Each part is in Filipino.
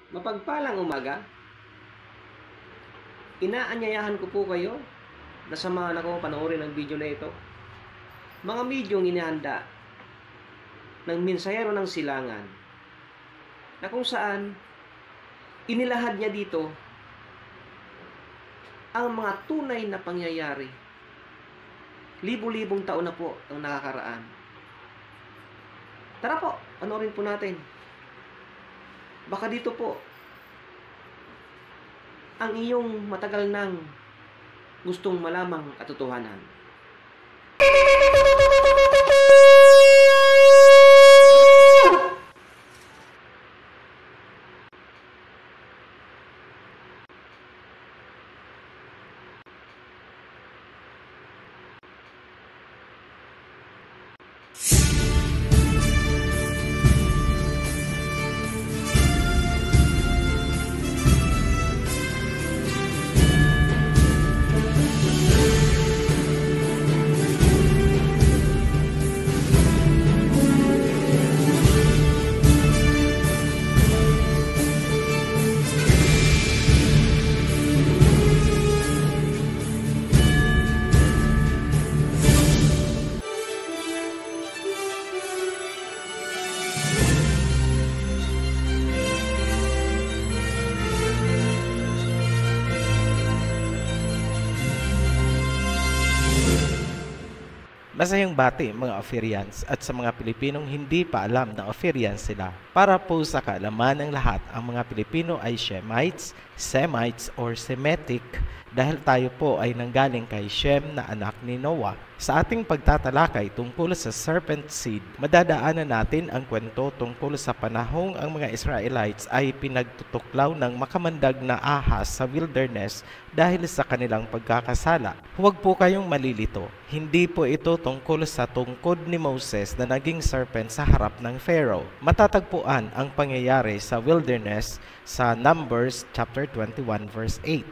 Mapagpalang umaga. Inaanyayahan ko po kayo na samahan ako panoorin ang video na ito. Mga bidyong inihanda ng mensahero ng silangan na kung saan inilahad niya dito ang mga tunay na pangyayari. Libo-libong taon na po ang nakakaraan. Tara po, panoorin po natin. Baka dito po ang iyong matagal nang gustong malamang katotohanan. Masayang bati mga Ophirians at sa mga Pilipinong hindi pa alam na Ophirians sila. Para po sa kaalaman ng lahat, ang mga Pilipino ay Shemites, Semites or Semitic dahil tayo po ay nanggaling kay Shem na anak ni Noah. Sa ating pagtatalakay tungkol sa serpent seed, madadaanan natin ang kwento tungkol sa panahong ang mga Israelites ay pinagtutuklaw ng makamandag na ahas sa wilderness dahil sa kanilang pagkakasala. Huwag po kayong malilito. Hindi po ito tungkol sa tungkod ni Moses na naging serpent sa harap ng Pharaoh. Matatagpuan ang pangyayari sa wilderness sa Numbers chapter 21 verse 8.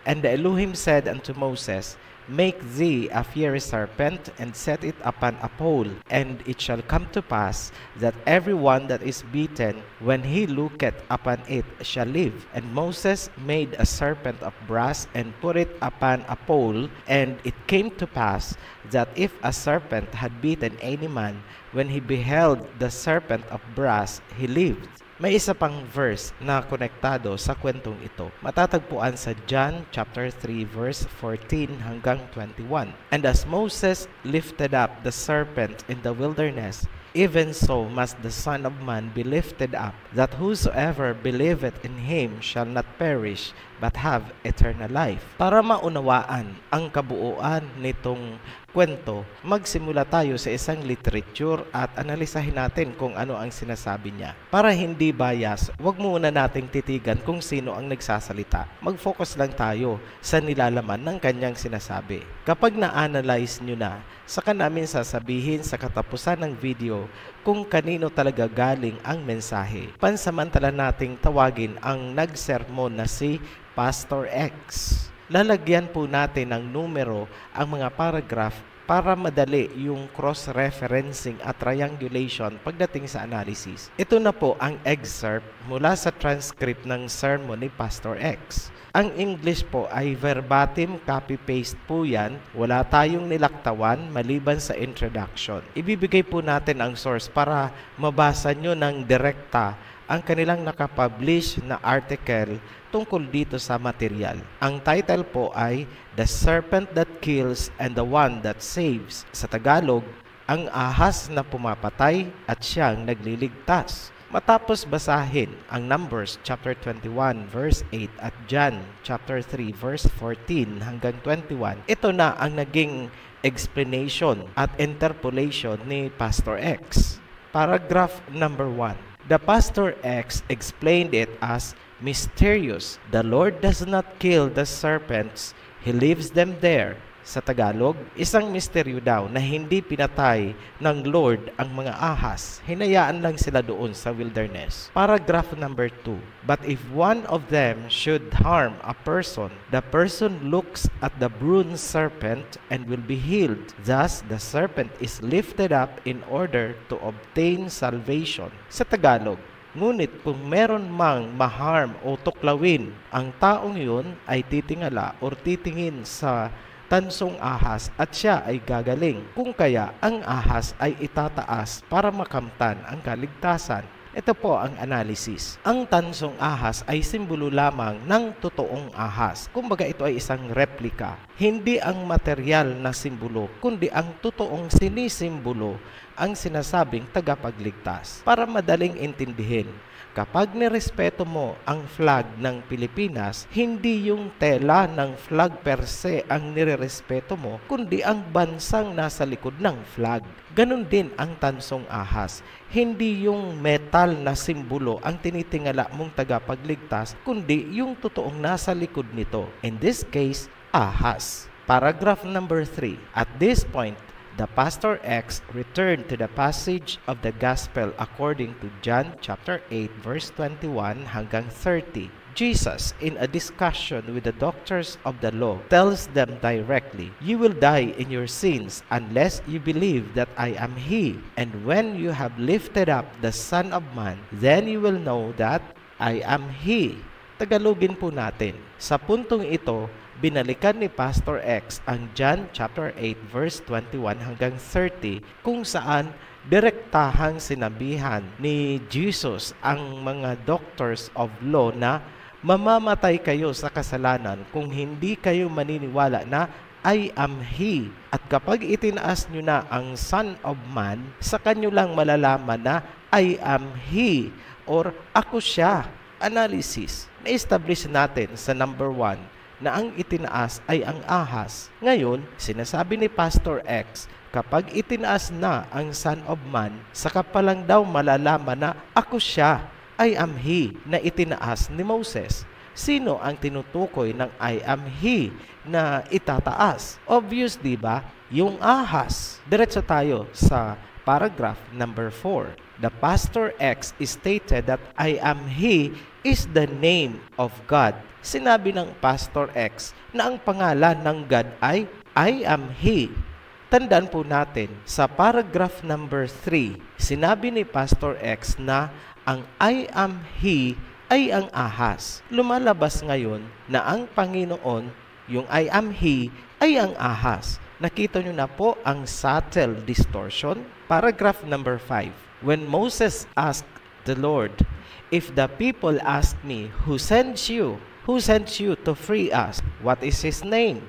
And the Elohim said unto Moses, Make thee a fiery serpent, and set it upon a pole, and it shall come to pass that every one that is beaten, when he looketh upon it, shall live. And Moses made a serpent of brass, and put it upon a pole, and it came to pass that if a serpent had beaten any man, when he beheld the serpent of brass, he lived. May isa pang verse na konektado sa kwentong ito. Matatagpuan sa John chapter 3 verse 14 hanggang 21. And as Moses lifted up the serpent in the wilderness, even so must the Son of Man be lifted up, that whosoever believeth in him shall not perish, but have eternal life. Para maunawaan ang kabuuan nitong kwento, magsimula tayo sa isang literature at analisahin natin kung ano ang sinasabi niya. Para hindi bias, wag muna nating titigan kung sino ang nagsasalita. Mag-focus lang tayo sa nilalaman ng kanyang sinasabi. Kapag na-analyze nyo na, saka namin sasabihin sa katapusan ng video kung kanino talaga galing ang mensahe. Pansamantala nating tawagin ang nagsermon na si Pastor X. Lalagyan po natin ng numero ang mga paragraph para madali yung cross-referencing at triangulation pagdating sa analysis. Ito na po ang excerpt mula sa transcript ng sermon ni Pastor X. Ang English po ay verbatim copy-paste po yan. Wala tayong nilaktawan maliban sa introduction. Ibibigay po natin ang source para mabasa nyo ng direkta ang kanilang nakapublish na article tungkol dito sa material. Ang title po ay The Serpent That Kills and the One That Saves. Sa Tagalog, ang ahas na pumapatay at siyang nagliligtas. Matapos basahin ang Numbers chapter 21 verse 8 at John chapter 3 verse 14 hanggang 21, ito na ang naging explanation at interpolation ni Pastor X. Paragraph number 1. The Pastor X explained it as mysterious. The Lord does not kill the serpents, He leaves them there. Sa Tagalog, isang misteryo daw na hindi pinatay ng Lord ang mga ahas. Hinayaan lang sila doon sa wilderness. Paragraph number 2. But if one of them should harm a person, the person looks at the bronze serpent and will be healed. Thus, the serpent is lifted up in order to obtain salvation. Sa Tagalog, Ngunit kung meron mang maharm o tuklawin, ang taong yun ay titingala o titingin sa tansong ahas at siya ay gagaling. Kung kaya ang ahas ay itataas para makamtan ang kaligtasan. Ito po ang analysis. Ang tansong ahas ay simbolo lamang ng totoong ahas. Kumbaga ito ay isang replika. Hindi ang material na simbolo, kundi ang totoong sinisimbolo ang sinasabing tagapagligtas. Para madaling intindihin, kapag nirespeto mo ang flag ng Pilipinas, hindi yung tela ng flag per se ang nirerespeto mo, kundi ang bansang nasa likod ng flag. Ganon din ang tansong ahas. Hindi yung metal na simbolo ang tinitingala mong tagapagligtas, kundi yung totoong nasa likod nito. In this case, ahas. Paragraph number 3. At this point, the Pastor X returned to the passage of the Gospel according to John chapter 8 verse 21 hanggang 30. Jesus, in a discussion with the doctors of the law, tells them directly, "You will die in your sins unless you believe that I am He. And when you have lifted up the Son of Man, then you will know that I am He." Tagalogin po natin. Sa puntong ito, binalikan ni Pastor X ang John chapter 8 verse 21 hanggang 30 kung saan direktahang sinabihan ni Jesus ang mga doctors of law na mamamatay kayo sa kasalanan kung hindi kayo maniniwala na I am He. At kapag itinaas nyo na ang Son of Man, sa kanyo lang malalaman na I am He or ako siya. Analysis. Na-establish natin sa number 1 na ang itinaas ay ang ahas. Ngayon, sinasabi ni Pastor X, kapag itinaas na ang Son of Man, saka pa lang daw malalaman na ako siya. I am He na itinaas ni Moses. Sino ang tinutukoy ng I am He na itataas? Obvious, di ba? Yung ahas. Diretso tayo sa paragraph number 4. The Pastor X stated that I am He is the name of God. Sinabi ng Pastor X na ang pangalan ng God ay I am He. Tandaan po natin, sa paragraph number 3, sinabi ni Pastor X na ang I am He ay ang ahas. Lumalabas ngayon na ang Panginoon, yung I am He, ay ang ahas. Nakita nyo na po ang subtle distortion? Paragraph number 5. When Moses asked the Lord, "If the people ask me, who sent you? Who sent you to free us? What is his name?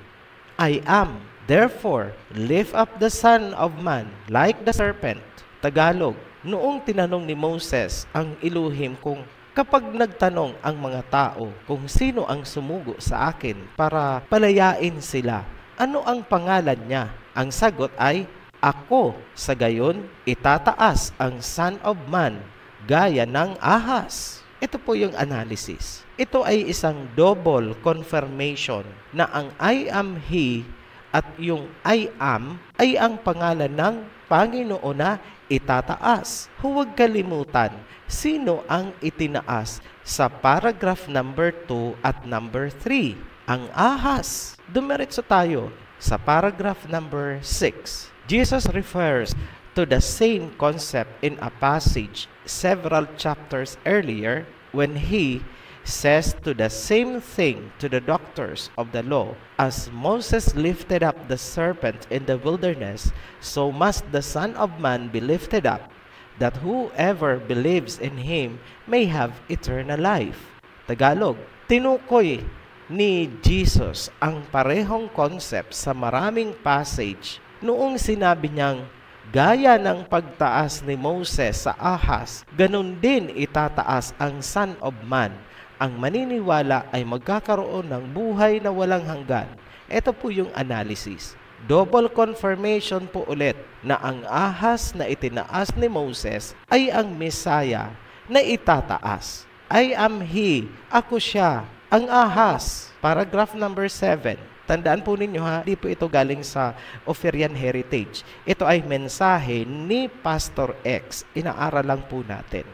I am. Therefore, lift up the Son of Man like the serpent." Tagalog, noong tinanong ni Moses ang Elohim kung kapag nagtanong ang mga tao kung sino ang sumugo sa akin para palayain sila, ano ang pangalan niya? Ang sagot ay, ako. Sa gayon, itataas ang Son of Man gaya ng ahas. Ito po yung analysis. Ito ay isang double confirmation na ang I am He at yung I am ay ang pangalan ng Panginoon na itataas. Huwag kalimutan, sino ang itinaas sa paragraph number 2 at number 3? Ang ahas. Dumiretso tayo sa paragraph number 6. Jesus refers to the same concept in a passage several chapters earlier when He says to the same thing to the doctors of the law, "As Moses lifted up the serpent in the wilderness, so must the Son of Man be lifted up, that whoever believes in Him may have eternal life." Tagalog, tinukoy ni Jesus ang parehong concept sa maraming passage noong sinabi niyang, gaya ng pagtaas ni Moses sa ahas, ganun din itataas ang Son of Man. Ang maniniwala ay magkakaroon ng buhay na walang hanggan. Ito po yung analysis. Double confirmation po ulit na ang ahas na itinaas ni Moses ay ang Messiah na itataas. I am He, ako siya, ang ahas. Paragraph number 7. Tandaan po ninyo ha, di po ito galing sa Oferian Heritage. Ito ay mensahe ni Pastor X. Inaaral lang po natin.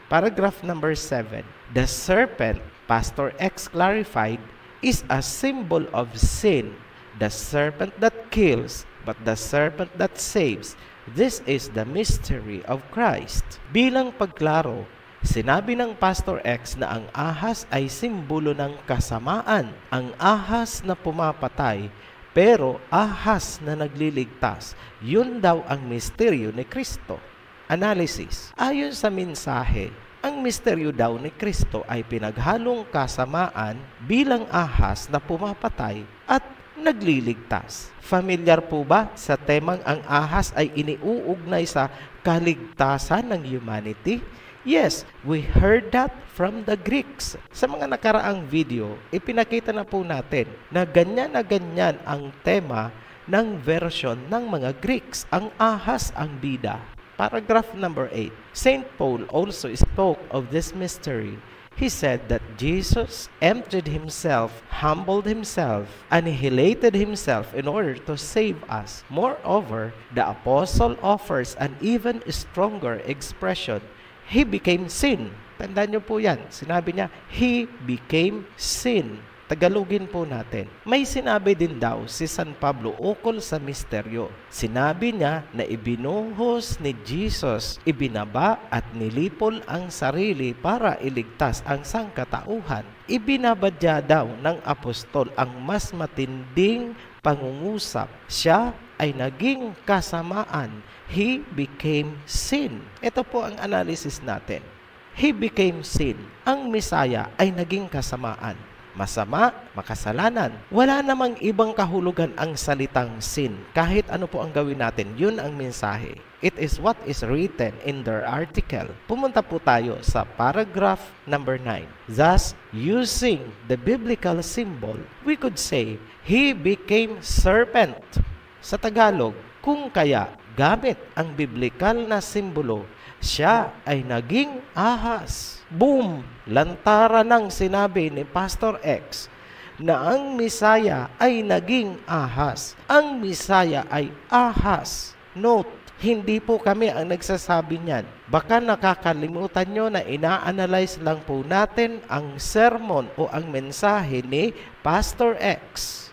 Paragraph number 7. The serpent, Pastor X clarified, is a symbol of sin. The serpent that kills, but the serpent that saves. This is the mystery of Christ. Bilang pagklaro, Sinabi ng Pastor X na ang ahas ay simbolo ng kasamaan, ang ahas na pumapatay, pero ahas na nagliligtas. Yun daw ang misteryo ni Kristo. Analysis. Ayon sa mensahe, ang misteryo daw ni Kristo ay pinaghalong kasamaan bilang ahas na pumapatay at nagliligtas. Familiar po ba sa temang ang ahas ay iniuugnay sa kaligtasan ng humanity? Yes, we heard that from the Greeks. Sa mga nakaraang video, ipinakita na po natin na ganyan ang tema ng version ng mga Greeks. Ang ahas ang bida. Paragraph number 8. Saint Paul also spoke of this mystery. He said that Jesus emptied himself, humbled himself, annihilated himself in order to save us. Moreover, the apostle offers an even stronger expression. He became sin. Tandaan niyo po yan. Sinabi niya, He became sin. Tagalogin po natin. May sinabi din daw si San Pablo ukol sa misteryo. Sinabi niya na ibinuhos ni Jesus, ibinaba at nilipol ang sarili para iligtas ang sangkatauhan. Ibinabadya daw ng apostol ang mas matinding pangungusap. Siya ay naging kasamaan. He became sin. Ito po ang analysis natin. He became sin. Ang Misaya ay naging kasamaan. Masama, makasalanan. Wala namang ibang kahulugan ang salitang sin. Kahit ano po ang gawin natin, yun ang mensahe. It is what is written in their article. Pumunta po tayo sa paragraph number 9. Thus, using the biblical symbol, we could say, He became serpent. Sa Tagalog, kung kaya gamit ang biblikal na simbolo, siya ay naging ahas. Boom! Lantara ng sinabi ni Pastor X na ang Misaya ay naging ahas. Ang Misaya ay ahas. Note, hindi po kami ang nagsasabi niyan. Baka nakakalimutan nyo na ina-analyze lang po natin ang sermon o ang mensahe ni Pastor X.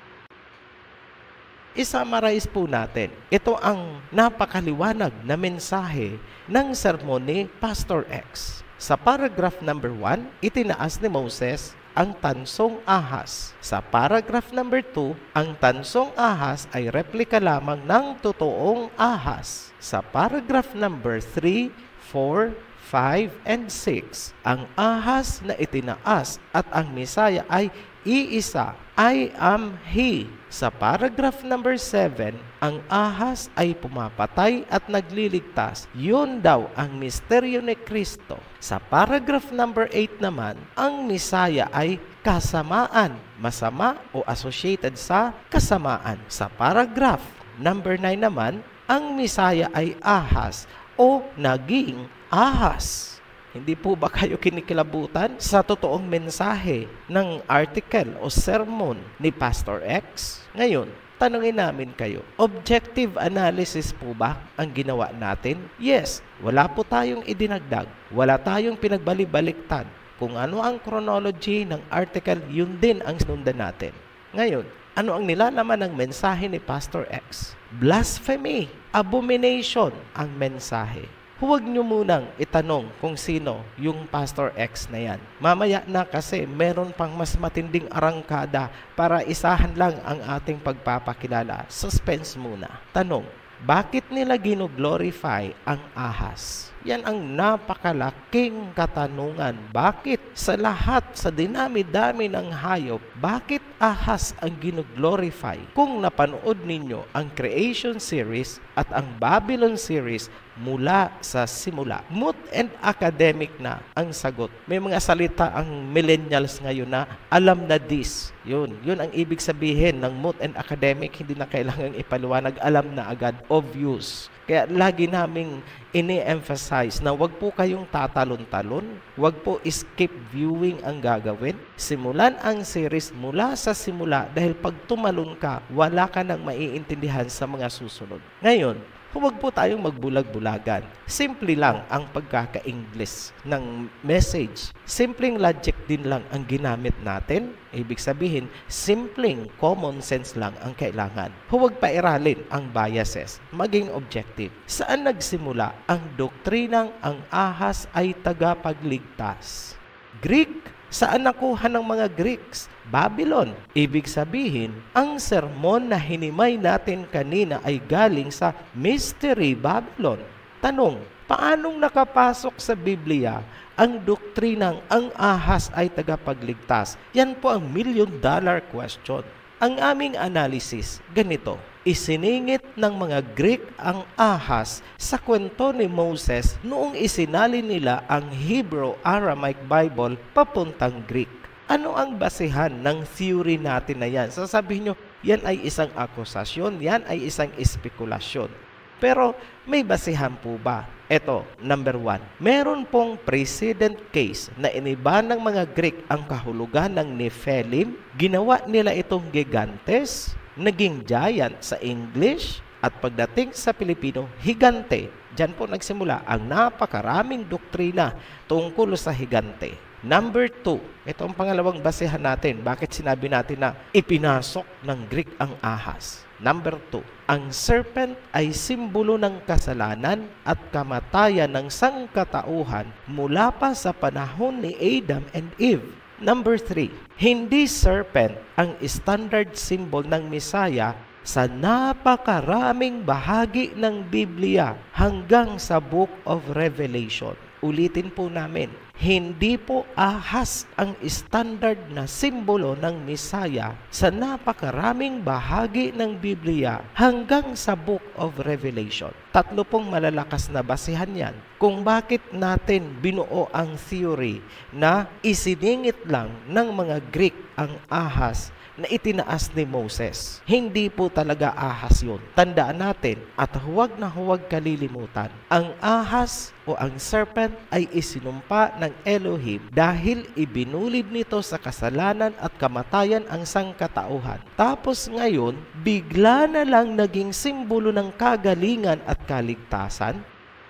I-summarize po natin. Ito ang napakaliwanag na mensahe ng sermon ni Pastor X. Sa paragraph number 1, itinaas ni Moses ang tansong ahas. Sa paragraph number 2, ang tansong ahas ay replika lamang ng totoong ahas. Sa paragraph number 3, 4, 5, and 6, ang ahas na itinaas at ang Misaya ay iisa. I am He. Sa paragraph number 7, ang ahas ay pumapatay at nagliligtas. Yun daw ang misteryo ni Kristo. Sa paragraph number 8 naman, ang Misaya ay kasamaan, masama o associated sa kasamaan. Sa paragraph number 9 naman, ang Misaya ay ahas o naging ahas. Hindi po ba kayo kinikilabutan sa totoong mensahe ng article o sermon ni Pastor X? Ngayon, tanungin namin kayo, objective analysis po ba ang ginawa natin? Yes, wala po tayong idinagdag, wala tayong pinagbalik-baliktad. Kung ano ang chronology ng article, yun din ang sinundan natin. Ngayon, ano ang nilalaman ng mensahe ni Pastor X? Blasphemy, abomination ang mensahe. Huwag nyo munang itanong kung sino yung Pastor X na yan. Mamaya na kasi meron pang mas matinding arangkada para isahan lang ang ating pagpapakilala. Suspense muna. Tanong, bakit nila gino-glorify ang ahas? Yan ang napakalaking katanungan. Bakit sa lahat, sa dinami-dami ng hayop, bakit ahas ang gino-glorify? Kung napanood ninyo ang Creation series at ang Babylon series mula sa simula, moot and academic na ang sagot. May mga salita ang millennials ngayon na alam na this. Yun ang ibig sabihin ng moot and academic, hindi na kailangang ipaliwanag, alam na agad, obvious. Kaya lagi naming ini-emphasize na wag po kayong tatalon-talon, wag po skip viewing ang gagawin. Simulan ang series mula sa simula dahil pag tumalon ka, wala ka nang maiintindihan sa mga susunod. Ngayon, Huwag po tayong magbulag-bulagan. Simple lang ang pagkaka-English ng message. Simpleng logic din lang ang ginamit natin. Ibig sabihin, simpleng common sense lang ang kailangan. Huwag pairalin ang biases. Maging objective. Saan nagsimula ang doktrinang ang ahas ay tagapagligtas? Greek. Saan nakuha ng mga Greeks? Babylon. Ibig sabihin, ang sermon na hinimay natin kanina ay galing sa Mystery Babylon. Tanong, paanong nakapasok sa Biblia ang doktrinang ang ahas ay tagapagligtas? Yan po ang million-dollar question. Ang aming analysis, ganito. Isiningit ng mga Greek ang ahas sa kwento ni Moses noong isinali nila ang Hebrew-Aramaic Bible papuntang Greek. Ano ang basehan ng theory natin na yan? Sasabihin nyo, yan ay isang akusasyon, yan ay isang espekulasyon. Pero may basehan po ba? Ito, number 1. Meron pong precedent case na iniba ng mga Greek ang kahulugan ng Nephilim. Ginawa nila itong gigantes, naging giant sa English, at pagdating sa Pilipino, higante. Diyan po nagsimula ang napakaraming doktrina tungkol sa higante. Number 2, ito ang pangalawang basehan natin. Bakit sinabi natin na ipinasok ng Greek ang ahas? Number 2, ang serpent ay simbolo ng kasalanan at kamatayan ng sangkatauhan mula pa sa panahon ni Adam and Eve. Number 3, hindi serpent ang standard symbol ng Messiah sa napakaraming bahagi ng Biblia hanggang sa Book of Revelation. Ulitin po namin, hindi po ahas ang standard na simbolo ng Messiah sa napakaraming bahagi ng Biblia hanggang sa Book of Revelation. 3 pong malalakas na basehan yan kung bakit natin binuo ang theory na isiningit lang ng mga Greek ang ahas na itinaas ni Moses. Hindi po talaga ahas yun. Tandaan natin at huwag na huwag kalilimutan. Ang ahas o ang serpent ay isinumpa ng Elohim dahil ibinulid nito sa kasalanan at kamatayan ang sangkatauhan. Tapos ngayon, bigla na lang naging simbolo ng kagalingan at kaligtasan.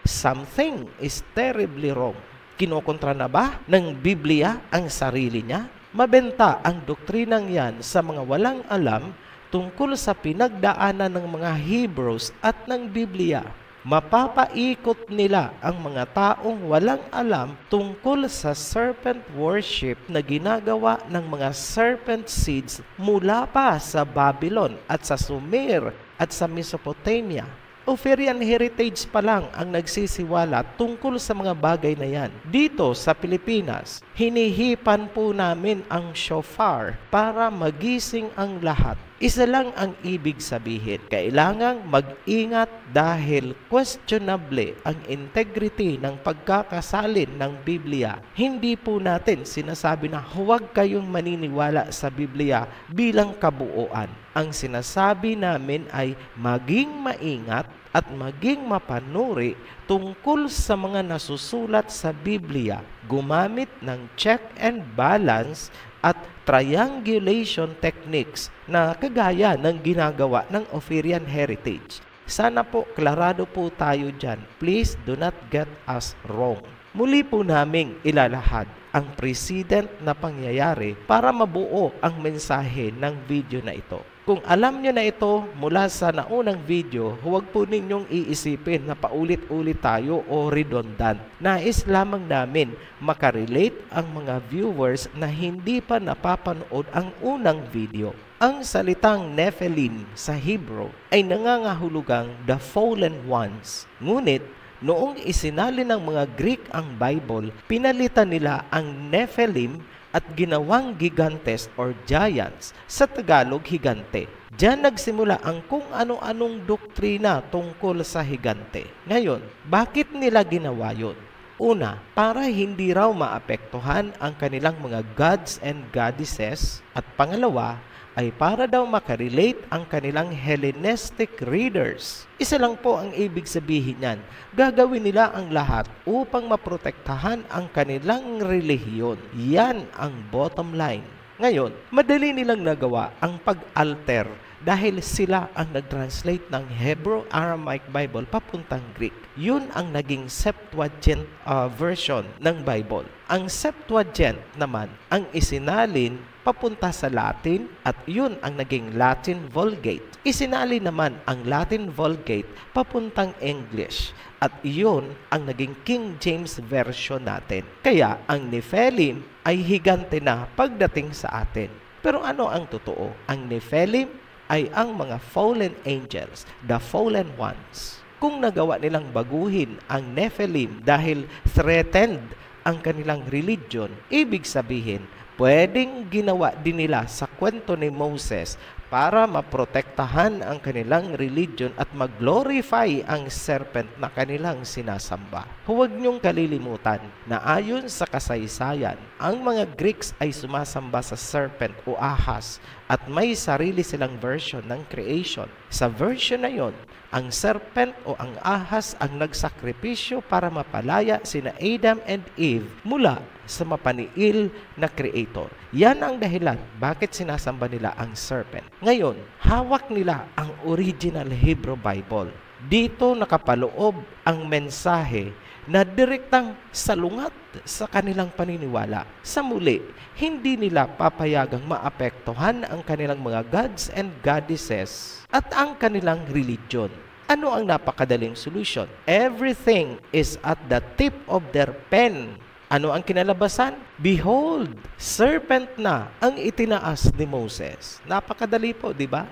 Something is terribly wrong. Kinokontra na ba ng Biblia ang sarili niya? Mabenta ang doktrinang yan sa mga walang alam tungkol sa pinagdaanan ng mga Hebrews at ng Biblia. Mapapaikot nila ang mga taong walang alam tungkol sa serpent worship na ginagawa ng mga serpent seeds mula pa sa Babylon at sa Sumer at sa Mesopotamia. Ophirian heritage pa lang ang nagsisiwala tungkol sa mga bagay na yan. Dito sa Pilipinas, hinihipan po namin ang shofar para magising ang lahat. Isa lang ang ibig sabihin. Kailangang mag-ingat dahil questionable ang integrity ng pagkakasalin ng Biblia. Hindi po natin sinasabi na huwag kayong maniniwala sa Biblia bilang kabuuan. Ang sinasabi namin ay maging maingat at maging mapanuri tungkol sa mga nasusulat sa Biblia. Gumamit ng check and balance at triangulation techniques na kagaya ng ginagawa ng Ophirian heritage. Sana po klarado po tayo dyan. Please do not get us wrong. Muli po naming ilalahad ang precedent na pangyayari para mabuo ang mensahe ng video na ito. Kung alam nyo na ito mula sa naunang video, huwag po ninyong iisipin na paulit-ulit tayo o redundant. Nais lamang namin makarelate ang mga viewers na hindi pa napapanood ang unang video. Ang salitang Nephilim sa Hebrew ay nangangahulugang the fallen ones. Ngunit, noong isinali ng mga Greek ang Bible, pinalitan nila ang Nephilim at ginawang gigantes or giants, sa Tagalog higante. Diyan nagsimula ang kung ano-anong doktrina tungkol sa higante. Ngayon, bakit nila ginawa yun? Una, para hindi raw maapektuhan ang kanilang mga gods and goddesses. At pangalawa, ay para daw makarelate ang kanilang Hellenistic readers. Isa lang po ang ibig sabihin niyan. Gagawin nila ang lahat upang maprotektahan ang kanilang relihiyon. Yan ang bottom line. Ngayon, madali nilang nagawa ang pag-alter dahil sila ang nag-translate ng Hebrew Aramaic Bible papuntang Greek. Yun ang naging Septuagint version ng Bible. Ang Septuagint naman ang isinalin papunta sa Latin at yun ang naging Latin Vulgate. Isinalin naman ang Latin Vulgate papuntang English at yun ang naging King James Version natin. Kaya ang Nephilim ay higante na pagdating sa atin. Pero ano ang totoo? Ang Nephilim ay ang mga fallen angels, the fallen ones. Kung nagawa nilang baguhin ang Nephilim dahil threatened ang kanilang religion, ibig sabihin, pwedeng ginawa din nila sa kwento ni Moses para maprotektahan ang kanilang religion at mag-glorify ang serpent na kanilang sinasamba. Huwag niyong kalilimutan na ayon sa kasaysayan, ang mga Greeks ay sumasamba sa serpent o ahas at may sarili silang version ng creation. Sa version na yon, ang serpent o ang ahas ang nagsakripisyo para mapalaya sina Adam and Eve mula sa mapaniil na creator. Yan ang dahilan bakit sinasamba nila ang serpent. Ngayon, hawak nila ang original Hebrew Bible. Dito nakapaloob ang mensahe na direktang salungat sa kanilang paniniwala. Sa muli, hindi nila papayagang maapektuhan ang kanilang mga gods and goddesses at ang kanilang religion. Ano ang napakadaling solution? Everything is at the tip of their pen. Ano ang kinalabasan? Behold, serpent na ang itinaas ni Moses. Napakadali po, di ba?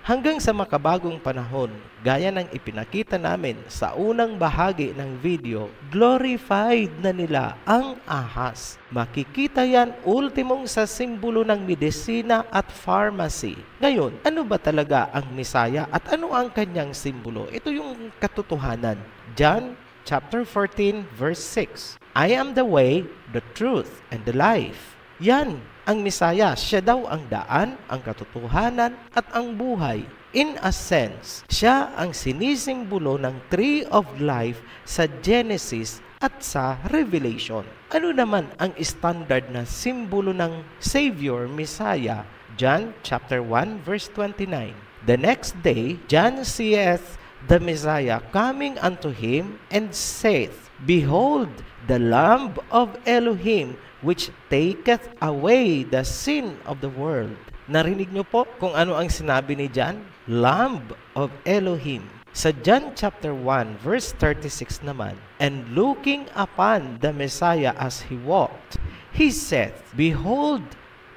Hanggang sa makabagong panahon, gaya ng ipinakita namin sa unang bahagi ng video, glorified na nila ang ahas. Makikita yan ultimong sa simbolo ng medisina at pharmacy. Ngayon, ano ba talaga ang Misaya at ano ang kanyang simbolo? Ito yung katotohanan. John chapter 14 verse 6. I am the way, the truth, and the life. Yan ang Misaya. Siya daw ang daan, ang katotohanan, at ang buhay. In a sense, siya ang sinisimbolo ng Tree of Life sa Genesis at sa Revelation. Ano naman ang standard na simbolo ng Savior, Messiah? John chapter 1 verse 29. The next day, John seeth the Messiah coming unto him and saith, Behold, the Lamb of Elohim, which taketh away the sin of the world. Narinig niyo po kung ano ang sinabi ni John? Lamb of Elohim. Sa John chapter 1 verse 36 naman, and looking upon the Messiah as he walked, he said, Behold,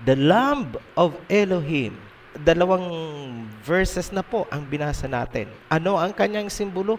the Lamb of Elohim. Dalawang verses na po ang binasa natin. Ano ang kanyang simbolo?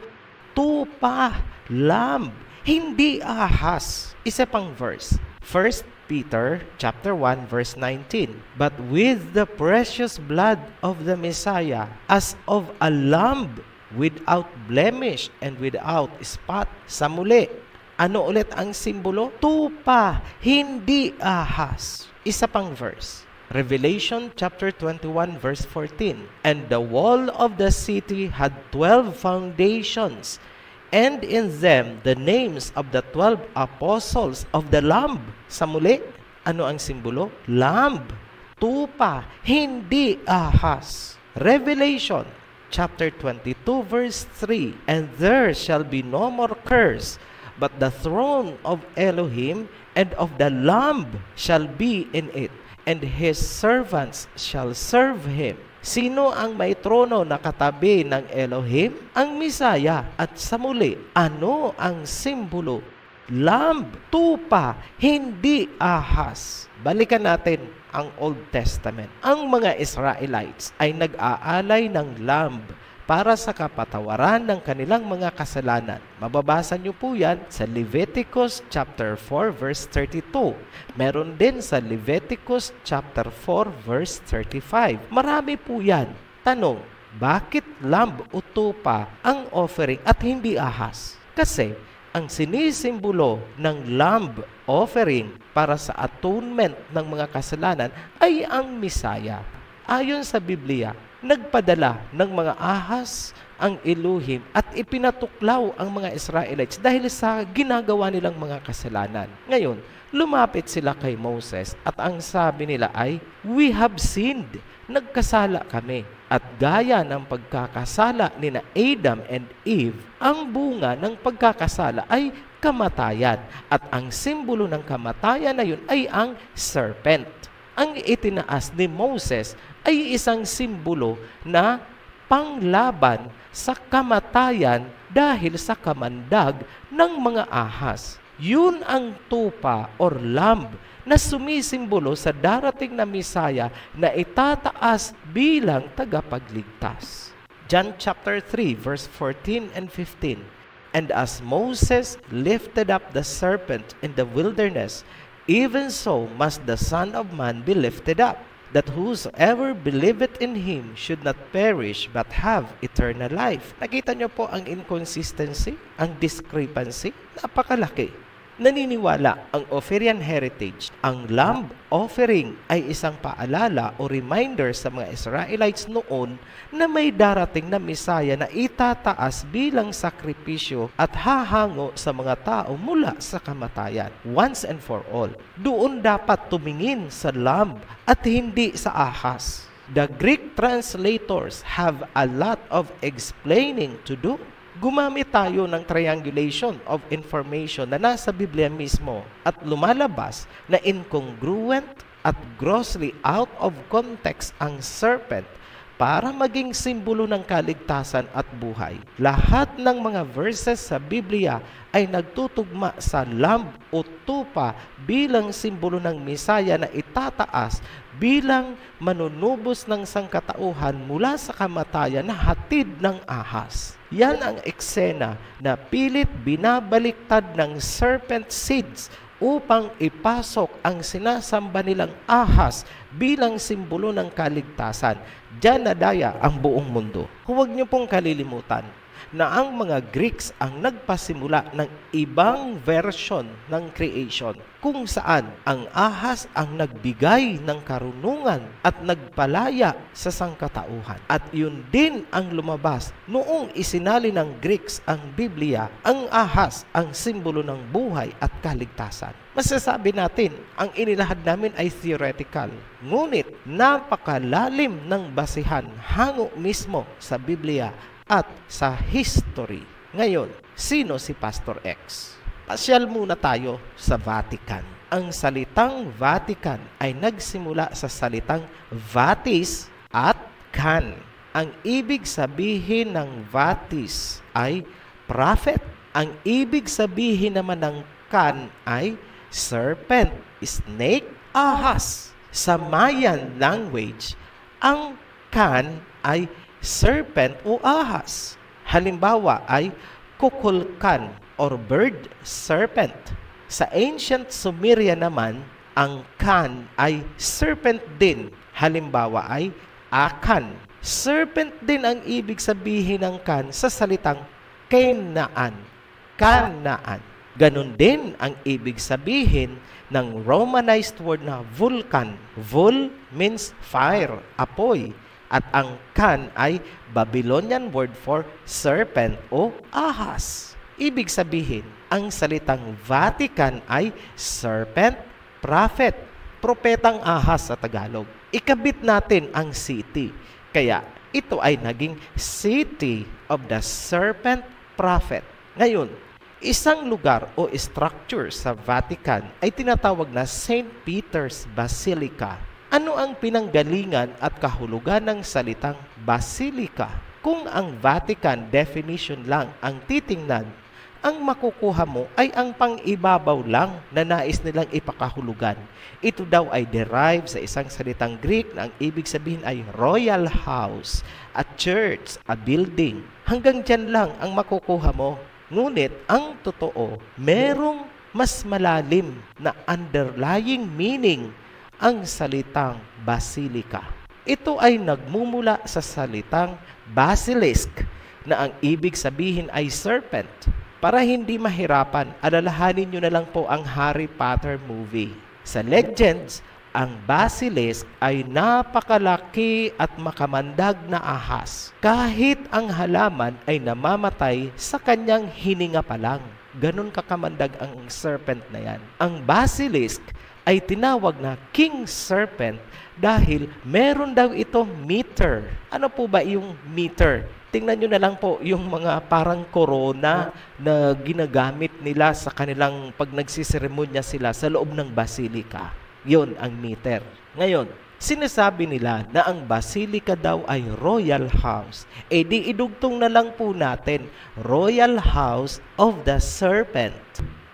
Tupa, lamb, hindi ahas. Isa pang verse. 1 Peter chapter 1 verse 19. But with the precious blood of the Messiah, as of a lamb without blemish and without spot. Sa muli, ano ulit ang simbolo? Tupa, hindi ahas. Isa pang verse. Revelation chapter 21 verse 14. And the wall of the city had 12 foundations, and in them the names of the 12 apostles of the Lamb. Sa muli, ano ang simbolo? Lamb, tupa, hindi ahas. Revelation chapter 22 verse 3. And there shall be no more curse, but the throne of Elohim and of the Lamb shall be in it, and his servants shall serve him. Sino ang may trono na katabi ng Elohim? Ang Misaya. At sa muli, ano ang simbolo? Lamb, tupa, hindi ahas. Balikan natin ang Old Testament. Ang mga Israelites ay nag-aalay ng lamb para sa kapatawaran ng kanilang mga kasalanan. Mababasa niyo po yan sa Leviticus chapter 4 verse 32. Meron din sa Leviticus chapter 4 verse 35. Marami po yan. Tanong, bakit lamb o tupa ang offering at hindi ahas? Kasi ang sinisimbolo ng lamb offering para sa atonement ng mga kasalanan ay ang Misaya. Ayon sa Biblia, nagpadala ng mga ahas ang Elohim at ipinatuklaw ang mga Israelites dahil sa ginagawa nilang mga kasalanan. Ngayon, lumapit sila kay Moses at ang sabi nila ay, "We have sinned." Nagkasala kami. At gaya ng pagkakasala ni Adam and Eve, ang bunga ng pagkakasala ay kamatayan. At ang simbolo ng kamatayan na yun ay ang serpent. Ang itinaas ni Moses ay isang simbolo na panglaban sa kamatayan dahil sa kamandag ng mga ahas. Yun ang tupa or lamb na sumisimbolo sa darating na Misaya na itataas bilang tagapagligtas. John chapter 3 verse 14 and 15. And as Moses lifted up the serpent in the wilderness, even so must the Son of Man be lifted up, that whosoever believeth in him should not perish but have eternal life. Nakita niyo po ang inconsistency, ang discrepancy? Napakalaki. Naniniwala ang Ophirian heritage, ang lamb offering ay isang paalala o reminder sa mga Israelites noon na may darating na Misaya na itataas bilang sakripisyo at hahango sa mga tao mula sa kamatayan, once and for all. Doon dapat tumingin sa lamb at hindi sa ahas. The Greek translators have a lot of explaining to do. Gumamit tayo ng triangulation of information na nasa Biblia mismo at lumalabas na incongruent at grossly out of context ang serpent para maging simbolo ng kaligtasan at buhay. Lahat ng mga verses sa Biblia ay nagtutugma sa lamb o tupa bilang simbolo ng Misaya na itataas bilang manunubos ng sangkatauhan mula sa kamatayan na hatid ng ahas. Yan ang eksena na pilit binabaliktad ng serpent seeds upang ipasok ang sinasamba nilang ahas bilang simbolo ng kaligtasan. Diyan nadaya ang buong mundo. Huwag niyo pong kalilimutan na ang mga Greeks ang nagpasimula ng ibang version ng creation kung saan ang ahas ang nagbigay ng karunungan at nagpalaya sa sangkatauhan. At yun din ang lumabas noong isinali ng Greeks ang Biblia, ang ahas ang simbolo ng buhay at kaligtasan. Masasabi natin, ang inilahad namin ay theoretical, ngunit napakalalim ng basihan hango mismo sa Biblia at sa history. Ngayon, sino si Pastor X? Pasyal muna tayo sa Vatican. Ang salitang Vatican ay nagsimula sa salitang Vatis at Can. Ang ibig sabihin ng Vatis ay prophet. Ang ibig sabihin naman ng Can ay serpent, snake, ahas. Sa Mayan language, ang Can ay serpent o ahas. Halimbawa ay kukulkan or bird serpent. Sa ancient Sumeria naman, ang Can ay serpent din. Halimbawa ay Akan. Serpent din ang ibig sabihin ng Can sa salitang Canaan. Kanaan. Ganon din ang ibig sabihin ng Romanized word na vulkan. Vul means fire, apoy. At ang Can ay Babylonian word for serpent o ahas. Ibig sabihin, ang salitang Vatican ay serpent, prophet, propetang ahas sa Tagalog. Ikabit natin ang city. Kaya ito ay naging city of the serpent prophet. Ngayon, isang lugar o structure sa Vatican ay tinatawag na St. Peter's Basilica. Ano ang pinanggalingan at kahulugan ng salitang Basilica? Kung ang Vatican definition lang ang titingnan, ang makukuha mo ay ang pang-ibabaw lang na nais nilang ipakahulugan. Ito daw ay derived sa isang salitang Greek na ang ibig sabihin ay royal house, a church, a building. Hanggang dyan lang ang makukuha mo. Ngunit ang totoo, merong mas malalim na underlying meaning ang salitang basilica. Ito ay nagmumula sa salitang basilisk na ang ibig sabihin ay serpent. Para hindi mahirapan, alalahanin nyo na lang po ang Harry Potter movie. Sa Legends Ang basilisk ay napakalaki at makamandag na ahas. Kahit ang halaman ay namamatay sa kanyang hininga pa lang. Ganon kakamandag ang serpent na yan. Ang basilisk ay tinawag na king serpent dahil meron daw itong meter. Ano po ba yung meter? Tingnan nyo na lang po yung mga parang corona na ginagamit nila sa kanilang pag nagsiseremonya sila sa loob ng basilika. Yun ang meter. Ngayon, sinasabi nila na ang basilika daw ay royal house. E di idugtong na lang po natin, royal house of the serpent.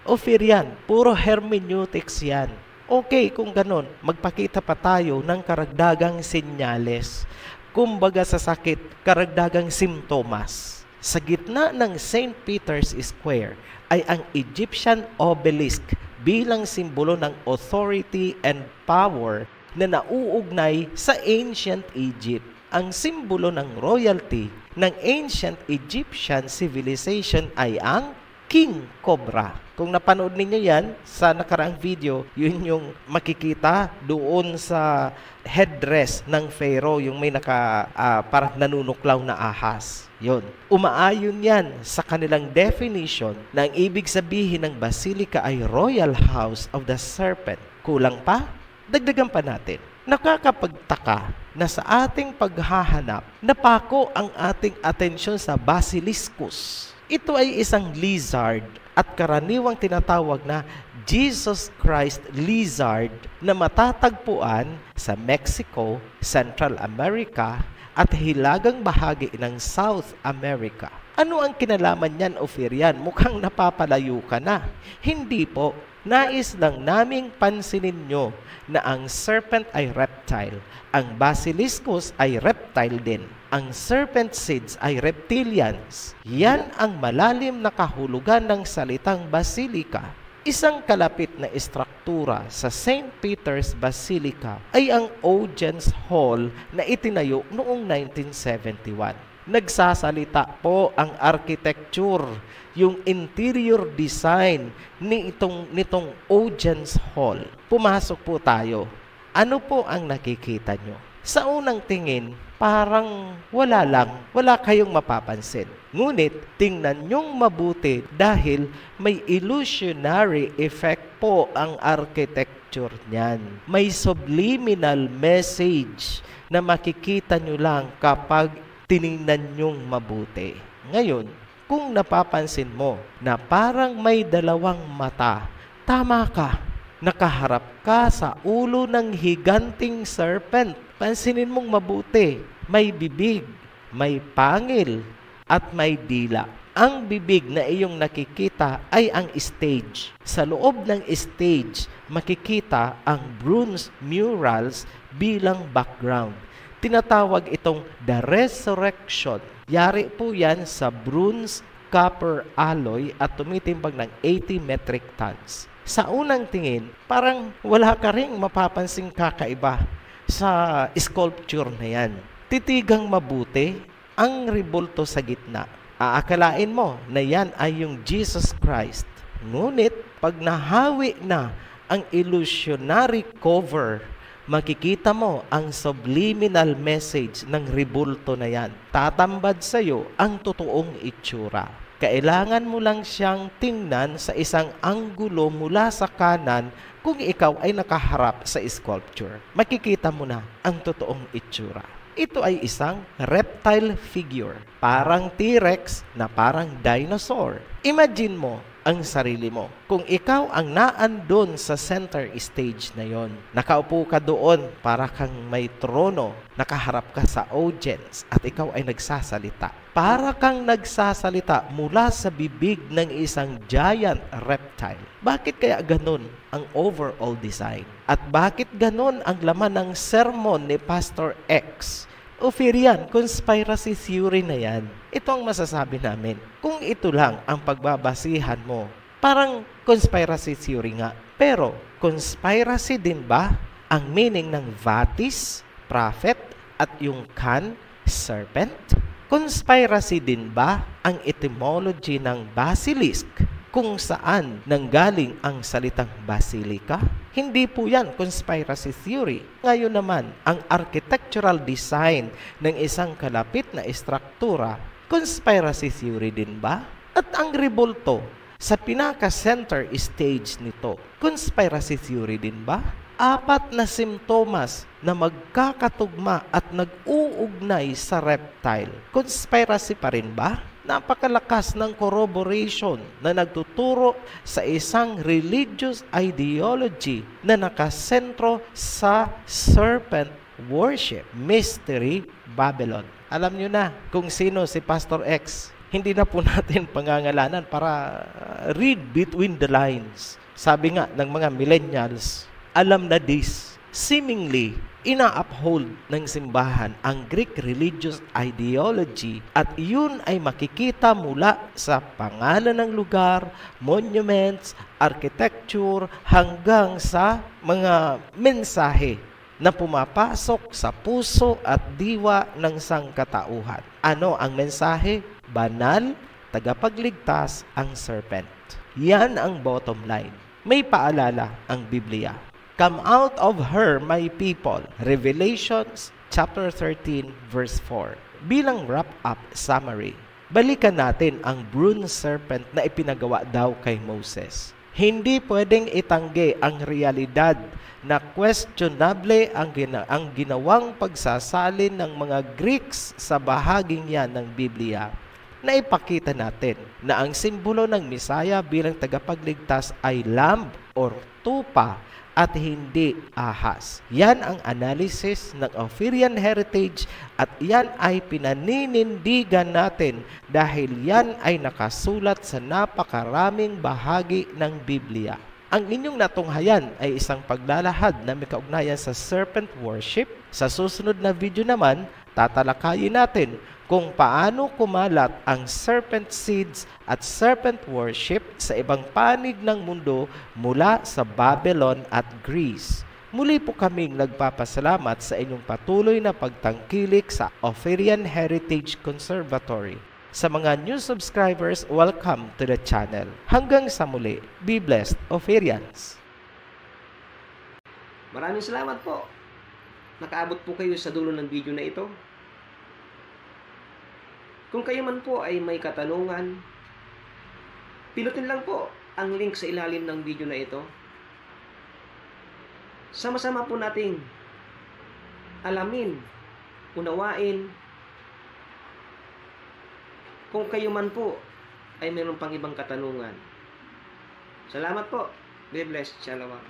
O yan, puro hermeneutics yan. Okay, kung ganon, magpakita pa tayo ng karagdagang senyales. Kumbaga sa sakit, karagdagang simptomas. Sa gitna ng St. Peter's Square ay ang Egyptian obelisk bilang simbolo ng authority and power na nauugnay sa ancient Egypt. Ang simbolo ng royalty ng ancient Egyptian civilization ay ang king cobra. Kung napanood ninyo yan sa nakaraang video, yun yung makikita doon sa headdress ng Pharaoh, yung may parang nanunuklaw na ahas. Yun. Umaayon yan sa kanilang definition na ang ibig sabihin ng basilika ay royal house of the serpent. Kulang pa? Dagdagan pa natin. Nakakapagtaka na sa ating paghahanap, napako ang ating atensyon sa basiliscus. Ito ay isang lizard at karaniwang tinatawag na Jesus Christ lizard na matatagpuan sa Mexico, Central America at hilagang bahagi ng South America. Ano ang kinalaman niyan, Ophirian? Mukhang napapalayo ka na. Hindi po. Nais lang naming pansinin nyo na ang serpent ay reptile. Ang basiliscus ay reptile din. Ang serpent seeds ay reptilians. Yan ang malalim na kahulugan ng salitang basilika. Isang kalapit na istruktura sa St. Peter's Basilica ay ang Audience Hall na itinayo noong 1971. Nagsasalita po ang architecture, yung interior design nitong Audience Hall. Pumasok po tayo. Ano po ang nakikita nyo? Sa unang tingin, parang wala kayong mapapansin. Ngunit, tingnan nyong mabuti dahil may illusionary effect po ang architecture niyan. May subliminal message na makikita nyo lang kapag tiningnan nyong mabuti. Ngayon, kung napapansin mo na parang may dalawang mata, tama ka. Nakaharap ka sa ulo ng higanting serpent. Pansinin mong mabuti. May bibig, may pangil, at may dila. Ang bibig na iyong nakikita ay ang stage. Sa loob ng stage, makikita ang bronze murals bilang background. Tinatawag itong the resurrection. Yari po yan sa bronze copper alloy at tumitimbang ng 80 metric tons. Sa unang tingin, parang wala ka ring mapapansing kakaiba sa sculpture na yan. Titigang mabuti ang rebulto sa gitna. Aakalain mo na yan ay yung Jesus Christ. Ngunit, pag nahawi na ang illusionary cover, makikita mo ang subliminal message ng rebulto na yan. Tatambad sa'yo ang totoong itsura. Kailangan mo lang siyang tingnan sa isang anggulo mula sa kanan kung ikaw ay nakaharap sa sculpture. Makikita mo na ang totoong itsura. Ito ay isang reptile figure. Parang T-Rex na parang dinosaur. Imagine mo ang sarili mo. Kung ikaw ang naandun sa center stage na yon, nakaupo ka doon para kang may trono, nakaharap ka sa audience at ikaw ay nagsasalita. Para kang nagsasalita mula sa bibig ng isang giant reptile. Bakit kaya ganun ang overall design? At bakit ganun ang laman ng sermon ni Pastor X? Ophirian, conspiracy theory na yan. Ito ang masasabi namin. Kung ito lang ang pagbabasihan mo, parang conspiracy theory nga. Pero, conspiracy din ba ang meaning ng vatis, prophet, at yung kan, serpent? Conspiracy din ba ang etymology ng basilisk? kung saan nanggaling ang salitang basilika? Hindi po yan conspiracy theory. Ngayon naman, ang architectural design ng isang kalapit na istruktura, conspiracy theory din ba? At ang rebulto sa pinaka-center stage nito, conspiracy theory din ba? 4 na simptomas na magkakatugma at nag-uugnay sa reptile. Conspiracy pa rin ba? Napakalakas ng corroboration na nagtuturo sa isang religious ideology na nakasentro sa serpent worship, mystery Babylon. Alam nyo na kung sino si Pastor X. Hindi na po natin pangangalanan para read between the lines. Sabi nga ng mga millennials, alam na this. Seemingly, ina-uphold ng simbahan ang Greek religious ideology at yun ay makikita mula sa pangalan ng lugar, monuments, architecture, hanggang sa mga mensahe na pumapasok sa puso at diwa ng sangkatauhan. Ano ang mensahe? Banal, tagapagligtas ang serpent. Yan ang bottom line. May paalala ang Biblia. Come out of her, my people. Revelations chapter 13, verse 4. Bilang wrap-up summary, balikan natin ang bronze serpent na ipinagawa daw kay Moses. Hindi pwedeng itanggi ang realidad na questionable ang ginawang pagsasalin ng mga Greeks sa bahaging yan ng Biblia. Naipakita natin na ang simbolo ng Misaya bilang tagapagligtas ay lamb or tupa at hindi ahas. Yan ang analysis ng Ophirian heritage at yan ay pinaninindigan natin dahil yan ay nakasulat sa napakaraming bahagi ng Biblia. Ang inyong natunghayan ay isang paglalahad na may kaugnayan sa serpent worship. Sa susunod na video naman, tatalakayin natin kung paano kumalat ang serpent seeds at serpent worship sa ibang panig ng mundo mula sa Babylon at Greece. Muli po kaming nagpapasalamat sa inyong patuloy na pagtangkilik sa Ophirian Heritage Conservatory. Sa mga new subscribers, welcome to the channel. Hanggang sa muli, be blessed, Ophirians! Maraming salamat po. Nakaabot po kayo sa dulo ng video na ito. Kung kayo man po ay may katanungan, pinutin lang po ang link sa ilalim ng video na ito. Sama-sama po nating alamin, unawain, kung kayo man po ay mayroon pang ibang katanungan. Salamat po. Be blessed. Shalom.